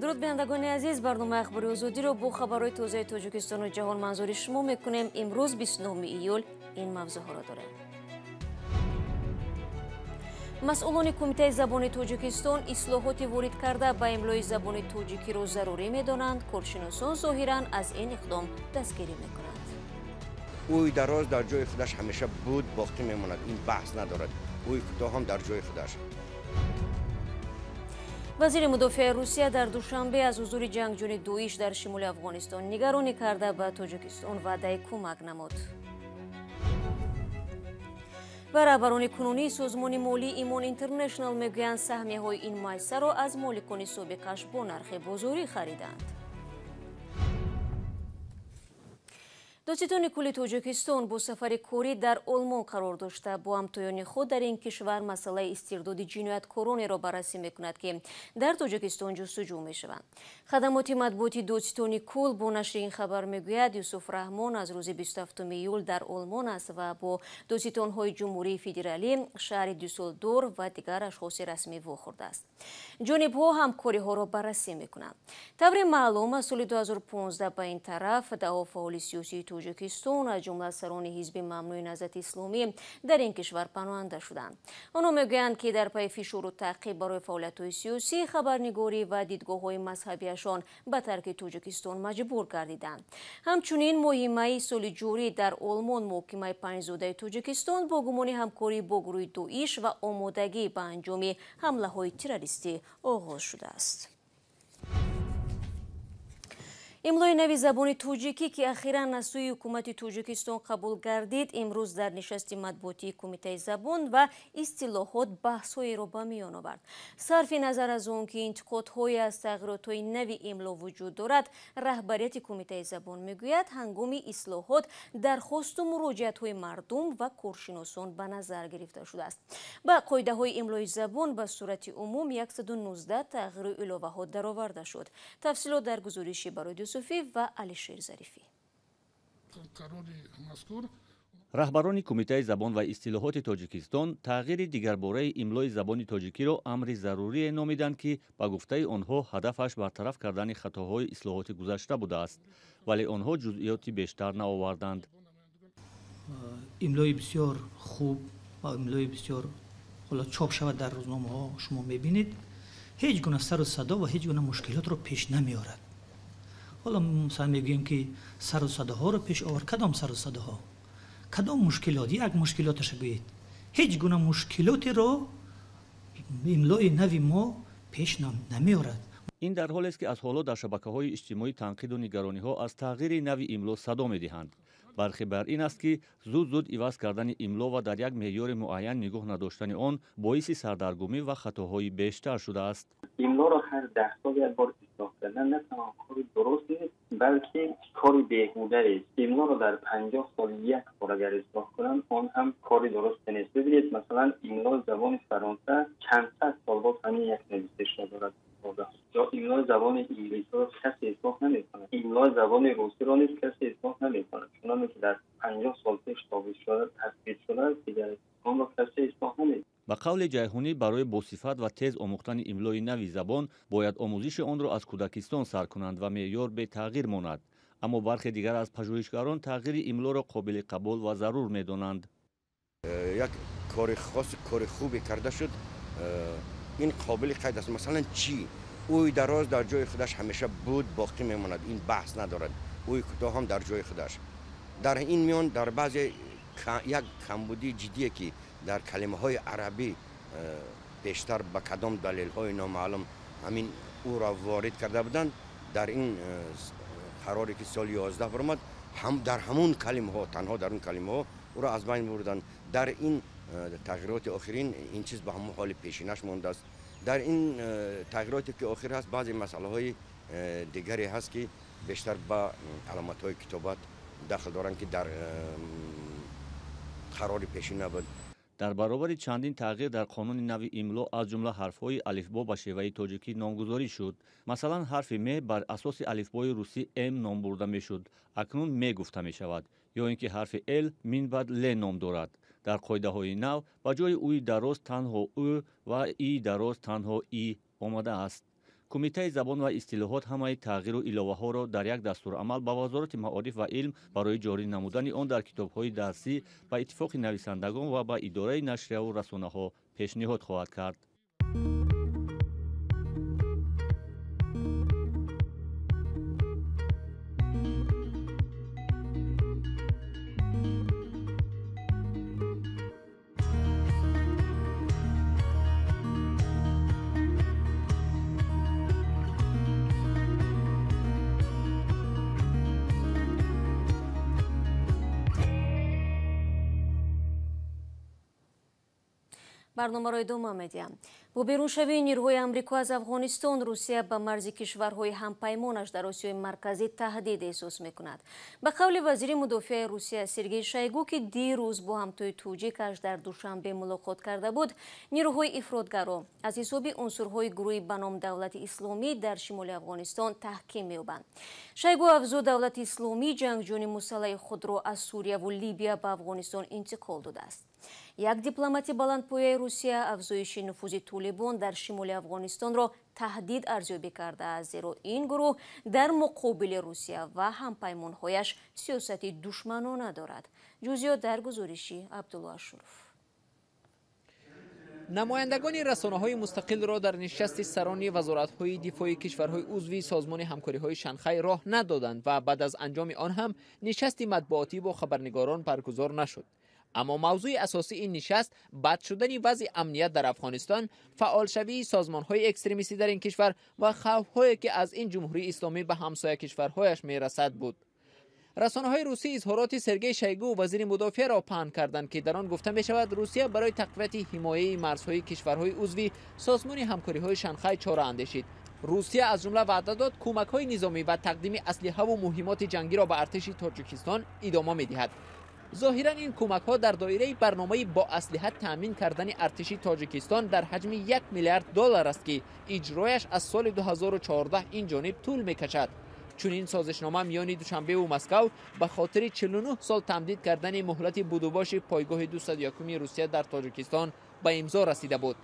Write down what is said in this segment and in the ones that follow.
дуруд бинандагони азиз, барномаи ахбори озодиро бо хабарҳои тозаи Тоҷикистону ҷаҳон манзури шумо мекунем. имрӯз 29 июл ин мавзӯъҳоро дорем. масъулони Кумитаи забони Тоҷикистон ислоҳоти ворид карда ба имлои забони тоҷикиро зарурӣ медонанд. Коршиносон зоҳиран аз ин иқдом дастгирӣ мекунанд. ӯй дароз дар ҷои худаш ҳамеша буд, боқӣ мемонад. ин баҳс надорад. ӯй кӯтоҳ ҳам дар ҷои худаш. вазири мудофиаи Русия дар душанбе аз ҳузури ҷангҷӯёни Дуиш дар шимоли Афғонистон нигаронӣ карда ба Тоҷикистон ваъдаи кӯмак намуд. ва раҳбарони кунунии созмони молии Имон Интернешнл мегӯянд саҳмияҳои ин муассисаро аз моликони собиқаш бо нархи бозорӣ хариданд. додситони кулли Тоҷикистон бо сафари корӣ дар Олмон қарор дошта бо ҳамтоёни худ дар ин кишвар масъалаи истирдоди ҷинояткоронеро баррасӣ мекунад, ки дар Тоҷикистон ҷустуҷӯ мешаванд. хадамоти матбуоти додситони кул бо нашри ин хабар мегӯяд, Юсуф Раҳмон аз рӯзи 27 июл дар Олмон аст ва бо додситонҳои ҷумҳурии федералӣ, шаҳри Дюсселдорф ва дигар ашхоси расмӣ вохӯрдааст. ҷонибҳо ҳамкориҳоро баррасӣ мекунанд. таври маълум, аз соли 2015 ба ин тараф даҳо фаъоли сиёсии Тоҷикистон аз ҷумла сарони ҳизби мамнӯи Наҳзати Исломӣ дар ин кишвар паноҳанда шуданд. онҳо мегӯянд, ки дар пайи фишору таъқиб барои фаъолиятҳои сиёсӣ, хабарнигорӣ ва дидгоҳҳои мазҳабиашон ба тарки Тоҷикистон маҷбур гардиданд. ҳамчунин моҳи майи соли ҷорӣ дар Олмон муҳокимаи панҷзодаи Тоҷикистон бо гумони ҳамкорӣ бо гурӯҳи Дуиш ва омодагӣ ба анҷоми ҳамлаҳои террористӣ оғоз шудааст. имлои нави забони тоҷикӣ, ки ахиран аз сӯи ҳукумати Тоҷикистон қабул гардид, имрӯз дар нишасти матбуотии Кумитаи забон ва истилоҳот баҳсҳоеро ба миён овард. сарфи назар аз он, ки интиқодҳое аз тағйиротҳои нави имло вуҷуд дорад, раҳбарияти Кумитаи забон мегӯяд, ҳангоми ислоҳот дархосту муроҷиатҳои мардум ва коршиносон ба назар гирифта шудааст. ба қоидаҳои имлои забон ба сурати умум 119 тағйиру иловаҳо дароварда шуд. тафсилот дар гузориши барои ва Алишер Зарифӣ. раҳбарони Кумитаи забон ва истилоҳоти Тоҷикистон тағйири дигарбораи имлои забони тоҷикиро амри зарурие номиданд, ки ба гуфтаи онҳо ҳадафаш бартараф кардани хатоҳои ислоҳоти гузашта будааст, вале онҳо ҷузъиёти бештар наоварданд. имлои бисёр хуб ва имлои бисёр чоп шавад дар рӯзномаҳо шумо мебинед, ҳеҷ гуна сару садо ва ҳеҷ гуна мушкилотро пеш намеорад. ҳоло сар мегӯем, ки сару садоҳоро пеш овард. кадом сару садоҳо? кадом мушкилот? як мушкилоташа гӯед. ҳеҷ гуна мушкилотеро имлои нави мо пеш намеорад. ин дар ҳолест, ки аз ҳоло дар шабакаҳои иҷтимоӣ танқиду нигарониҳо аз тағйири нави имло садо медиҳанд. бархи бар ин аст, ки зуд иваз кардани имло ва дар як меъёри муайян нигоҳ надоштани он боиси сардаргумӣ ва хатоҳои бештар шудааст. имлоро ҳар 10 сол як бор ислоҳ кардан на танҳо кори дуруст нест, балки кори беҳудааст. имлоро дар 50 сол як бор агар ислоҳ кунанд, он ҳам кори дуруст нест. бибинед, масалан, имлои забони фаронса чанд сад сол боз ҳамин як нависишро дорад. ё имлои забони инглисиро касе ислоҳ намекунад. имлои забони русиро низ касе ислоҳ намекунад. чуноне ки дар 50 сол пеш тобис шуда, tasbit шуда, дигар онро касе ислоҳ намекунад. ба қавли Ҷайҳунӣ, барои босифат ва тез омӯхтани имлои нави забон бояд омӯзиши онро аз кӯдакистон сар кунанд ва меъёр бетағйир монад. аммо бархе дигар аз пажӯҳишгарон тағйири имлоро қобили қабул ва зарур медонанд. як кори хос, кори хубе карда шуд, ин қобили қайд аст. масалан чӣ? ӯй дароз дар ҷои худаш ҳамеша буд, боқӣ мемонад. ин баҳс надорад. ӯй кӯтоҳ ҳам дар ҷои худаш. дар ин миён дар баъзе як камбудии ҷиддие, ки дар калимаҳои арабӣ бештар ба кадом далелҳои номаълум ҳамин ӯро ворид карда буданд, дар ин қароре ки соли 11 баромад, дар ҳамун калимаҳо, танҳо дар он калимаҳо ӯро аз байн бурданд. дар ин тағйироти охирин ин чиз ба ҳамон ҳоли пешинаш мондааст. дар ин тағйироте ки охир ҳаст, баъзе масъалаҳои дигаре ҳаст, ки бештар ба аломатҳои китобат дахл доранд, ки дар қарори пешин набуд. дар баробари чандин тағйир дар қонуни нави имло аз ҷумла ҳарфҳои алифбо ба шеваи тоҷикӣ номгузорӣ шуд. масалан, ҳарфи ме бар асоси алифбои русӣ м ном бурда мешуд, акнун ме гуфта мешавад, ё ин ки ҳарфи л минбаъд л ном дорад. дар қоидаҳои нав ба ҷои ӯи дароз танҳо ӯ ва и дароз танҳо и омадааст. کمیته زبان و اصطلاحات همه تغییر و الоваҳо ро дар як дастурамал ба вазорати маориф ва илм барои ҷорӣ намудани он дар китобҳои дарсӣ ба иттифоқи нависандагон ва ба идораи нашрияву расонаҳо пешниҳод хоҳад кард. برنامه ادامه میدیم. با بیرونشوی نیروهای آمریکا از افغانستان، روسیه به مرز کشورهای همپیمانش در آسیای مرکزی تهدید احساس میکند. به قول وزیر مدافع روسیه سرگئی شایگو که دیروز با همتای توجیکش در دوشنبه ملاقات کرده بود، نیروهای افراطگرا از حساب عنصرهای گروهی به نام دولت اسلامی در شمال افغانستان تحکیم می‌یابند. شایگو افزود دولت اسلامی جنگجویان مسلح خود را از سوریه و لیبیا به افغانستان انتقال داده است. یک دیپلمات بلندپایه روسیه افزایش نفوذ طالبان در شمال افغانستان را تهدید ارزیابی کرده است، زیرا این گروه در مقابل روسیه و همپیمانهایش سیاست دشمنانه دارد. جزئیات در گزارشی عبدالله شروف. نمایندگان رسانه‌های مستقل را در نشست سران وزارت‌های دفاع کشورهای عضو سازمان همکاری‌های شانگهای راه ندادند و بعد از انجام آن هم نشست مطبوعاتی با خبرنگاران برگزار نشد. اما موضوع اساسی این نشست بد شدن وضع امنیت در افغانستان، فعال شوی سازمان‌های اکستریمیستی در این کشور و خوف‌هایی که از این جمهوری اسلامی به همسایه کشورهایش میرسد بود. رسانه‌های روسی اظهارات سرگئی شایگو وزیر مدافع را پهن کردند که در آن گفته می‌شود روسیه برای تقویت حمایه مرزهای کشورهای عضو سازمان همکاری‌های شانگهای چاره اندیشید. روسیه از جمله وعده داد کمک‌های نظامی و تقدیم اسلحه و مهمات جنگی را به ارتش تاجیکستان ادامه می‌دهد. ظاهرا این کمک‌ها در دایره برنامه با اسلحه تامین کردن ارتش تاجیکستان در حجم 1 میلیارد دلار است که اجرایش از سال 2014 این جانب طول می‌کشد. چون این سازشنامه میان دوشنبه و مسکو به خاطر 49 سال تمدید کردن مهلت بدوباش پایگاه 201 روسیه در تاجیکستان به امضا رسیده بود.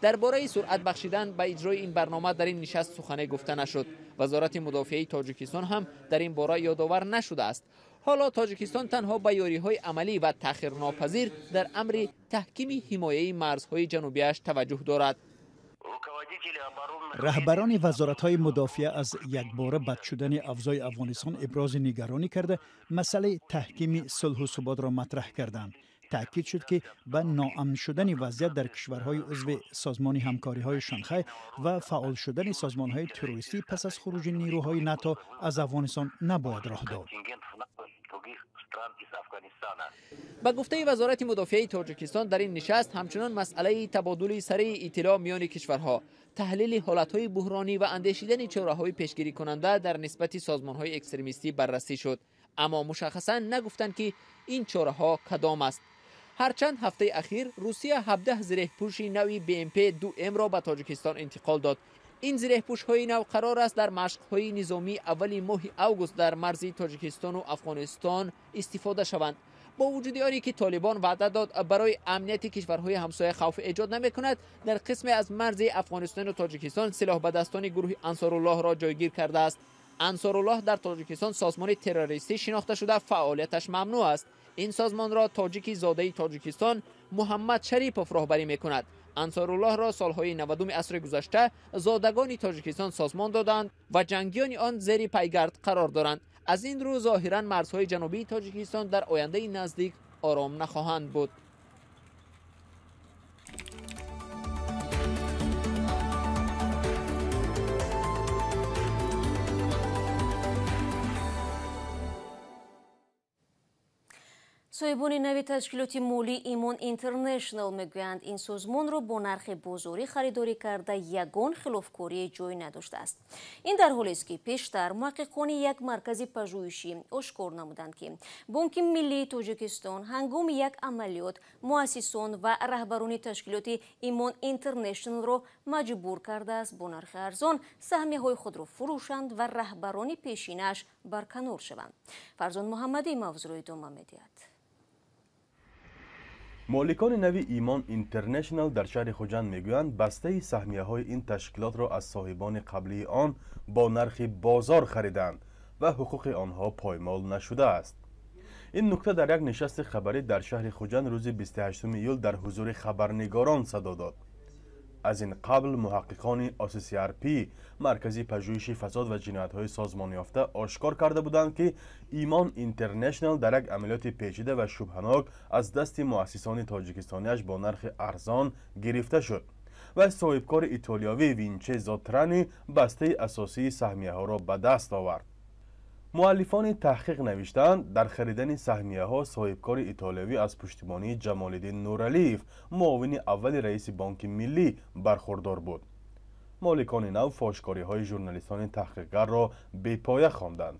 درباره سرعت بخشیدن به اجرای این برنامه در این نشست سخنی گفته نشد. وزارت مدافعه تاجیکستان هم در این باره یادآور نشده است. حالا تاجیکستان تنها به یاری‌های عملی و تأخیرناپذیر در امر تحکیم حمایه مرزهای جنوبیش توجه دارد. رهبران وزارت‌های مدافعه از یکباره بد شدن اوضاع افغانستان ابراز نگرانی کرده مسئله تحکیم صلح و ثبات را مطرح کردند. تأکید شد که به ناامن شدن وضعیت در کشورهای عضو سازمان همکاری‌های شانگهای و فعال شدن سازمان‌های تروریستی پس از خروج نیروهای ناتو از افغانستان نباید راه داد. با گفته وزارت مدافعه تاجیکستان در این نشست همچنان مسئله تبادل سریع اطلاع میان کشورها، تحلیل حالتهای بحرانی و اندیشیدن چاره‌های پیشگیری کننده در نسبت سازمان‌های اکستریمیستی بررسی شد. اما مشخصاً نگفتند که این چاره‌ها کدام است. هرچند هفته اخیر روسیه 17 زره‌پوش نوی BMP-2M را به تاجیکستان انتقال داد. این زره‌پوش‌های نو قرار است در مشق‌های نظامی اول ماه اوگوست در مرز تاجیکستان و افغانستان استفاده شوند. با وجود آنی که طالبان وعده داد برای امنیت کشورهای همسایه خوف ایجاد نمی‌کند، در قسم از مرز افغانستان و تاجیکستان سلاح به دستان گروه انصارالله را جایگیر کرده است. انصارالله در تاجیکستان سازمان تروریستی شناخته شده، فعالیتش ممنوع است. این سازمان را تاجیکی زاده تاجیکستان محمد شریپوف راهبری می‌کند. انصارالله را سالهای 90 عصر گذشته زادگان تاجیکستان سازمان دادند و جنگیان آن زیر پیگرد قرار دارند. از این رو ظاهراً مرزهای جنوبی تاجیکستان در آینده نزدیک آرام نخواهند بود. صاحبان نوی تشکیلات مولی ایمان اینترنشنال میگویند این سازمان را با نرخ بازاری خریداری کرده یگان خلافکاری جای نداشته است. این در حالی است که پیشتر محققان یک مرکز پژوهشی آشکار نمودند که بانک ملی تاجیکستان هنگام یک عملیات مؤسسان و رهبران تشکیلات ایمان اینترنشنال را مجبور کرده است با نرخ ارزان سهمیه‌های خود را فروشند و رهبران پیشینش برکنار شوند. فرزان محمدی موضوع را ادامه می‌دهد. مالکان نوی ایمان اینترنشنال در شهر خوجند میگویند بسته سهمیه های این تشکیلات را از صاحبان قبلی آن با نرخ بازار خریدند و حقوق آنها پایمال نشده است. این نکته در یک نشست خبری در شهر خوجند روز 28 ایول در حضور خبرنگاران صدا داد. از این قبل محققان ACCRP مرکزی پژوهش فساد و جنایت‌های سازمان یافته آشکار کرده بودند که ایمان اینترنشنال در یک عملیات پیچیده و شبهناک از دست مؤسسان تاجیکستانیش با نرخ ارزان گرفته شد و صاحبکار ایتالیایی وینچنزو ترانی بسته اساسی سهمیه ها را به دست آورد. مؤلفان تحقیق نوشتند در خریدن سهمیه ها صاحبکار ایتالیایی از پشتیبانی جمال‌الدین نورعلیف معاون اول رئیس بانک ملی برخوردار بود. مالکان نو فاشکاری های ژورنالیستان تحقیقگر را بی‌پایه خواندند.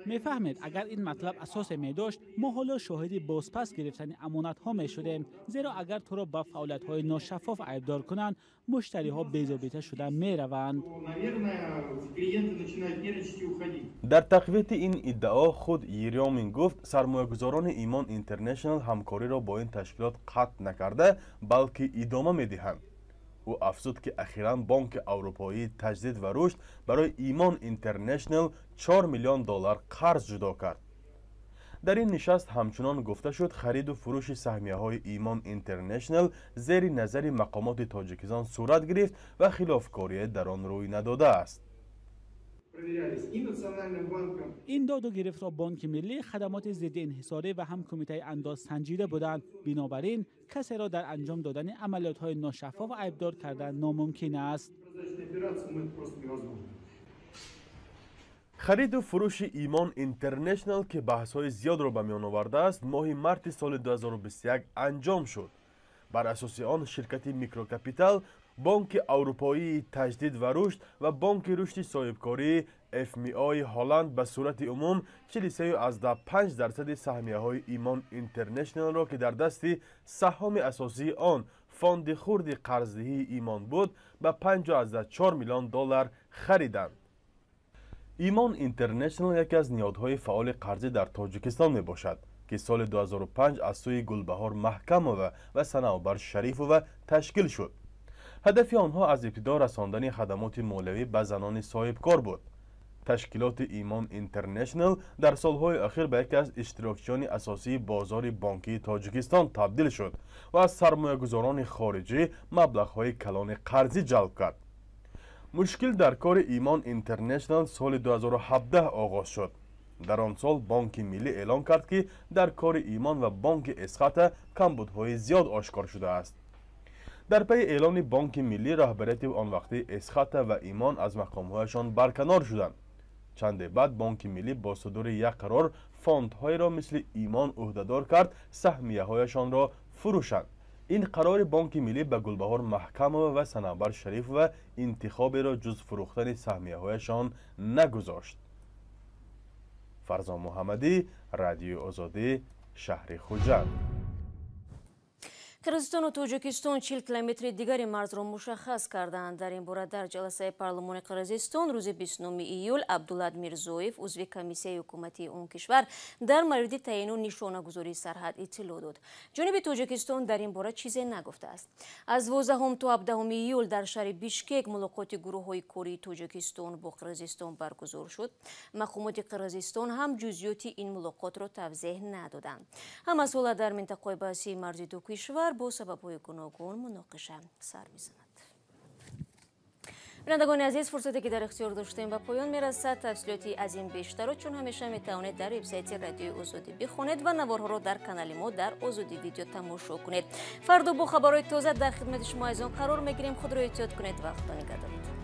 میفهمید اگر این مطلب اساس می داشت ما حالا شاهد بازپس گرفتن امانت ها می شدیم، زیرا اگر تو را با فعالیت های ناشفاف عیبدار کنند مشتری ها بی‌ضابطه شده می روند. در تقویت این ادعا خود یریامین گفت سرمایه‌گذاران ایمان اینترنشنال همکاری را با این تشکیلات قطع نکرده بلکه ادامه می دهند. او افزود که اخیراً بانک اروپایی تجدید و رشد برای ایمان اینترنشنال 4 میلیون دلار قرض جدا کرد. در این نشست همچنان گفته شد خرید و فروش سهمیه های ایمان اینترنشنال زیر نظر مقامات تاجیکستان صورت گرفت و خلافکاری در آن روی نداده است. این داد و گرفت را بانک ملی، خدمات ضد انحصاری و هم کمیته انداز سنجیده بودند. بنابراین کسی را در انجام دادن عملیات های ناشفاف عیبدار کردن ناممکن است. خرید و فروش ایمان اینترنشنال که بحث های زیاد را به میان آورده است ماه مارس سال 2021 انجام شد. بر اساس آن شرکت میکروکاپیتال، بانک اروپایی تجدید و رشد و بانک رشد صاحبکاری FMI هلند به صورت عموم 43.5% سهمیه های ایمان اینترنشنال را که در دست سهام اساسی آن فاند خرد قرضدهی ایمان بود به 5.4 میلیون دلار خریدند. ایمان اینترنشنال یکی از نهادهای فعال قرضی در تاجیکستان می باشد که سال 2005 از سوی گلبهار محکمه و صنوبر شریفوه تشکیل شد. هدف آنها از ابتدا رساندن خدمات مالیوی به زنان صاحبکار بود. تشکیلات ایمان اینترنشنال در سالهای اخیر به یکی از اشتراکچیان اساسی بازار بانکی تاجیکستان تبدیل شد و از سرمایه‌گذاران خارجی مبلغ‌های کلان قرضی جلب کرد. مشکل در کار ایمان اینترنشنال سال 2017 آغاز شد. در آن سال بانک ملی اعلام کرد که در کار ایمان و بانک اسقاط کمبودهای زیاد آشکار شده است. در پی اعلان بانک ملی رهبریت آن وقتی اسقاط و ایمان از مقامهایشان برکنار شدند. چند بعد بانک ملی با صدور یک قرار فاندهای را مثل ایمان عهدهدار کرد سهمیه‌هایشان را فروشند. این قرار بانک ملی به گلبهار محکمه و صنوبر شریف و انتخابی را جز فروختن سهمیه‌هایشان نگذاشت. فرزان محمدی، رادیو آزادی، شهر خوجند. قرغیزستان و توجیکستان 40 کیلومتر دیگری مرز را مشخص کردند. در این باره در جلسه پارلمان قرغیزستان روز 29 ایول عبدولله میرزویف عضو کمیسیه حکومتی اون کشور در مورد تعیین و نشانه‌گذاری سرحد اطلاع داد. جانب توجیکستان در این باره چیزی نگفته است. از 12 تا 17 ایول در شهر بیشکک ملاقات گروه‌های کاری توجیکستان با قرغیزستان برگزار شد. مقامات قرغیزستان هم جزئیات این ملاقات را توضیح ندادند. هم مسئله در منطقه بحثی مرزی دو کشور با سبب‌های گوناگون مناقشه سر می‌زند. بینندگان عزیز، فرصتی که در اختیار داشتیم به پایان میرسد. تفصیلاتی از این بیشتر چون همیشه میتوانید در وبسایت رادیو آزادی بخونید و نوارها را در کانال ما در آزادی ویدیو تماشا کنید. فردا با خبرهای تازه در خدمت شما عزیزان قرار میگیریم. خود را احتیاط کنید و خدا نگهدار.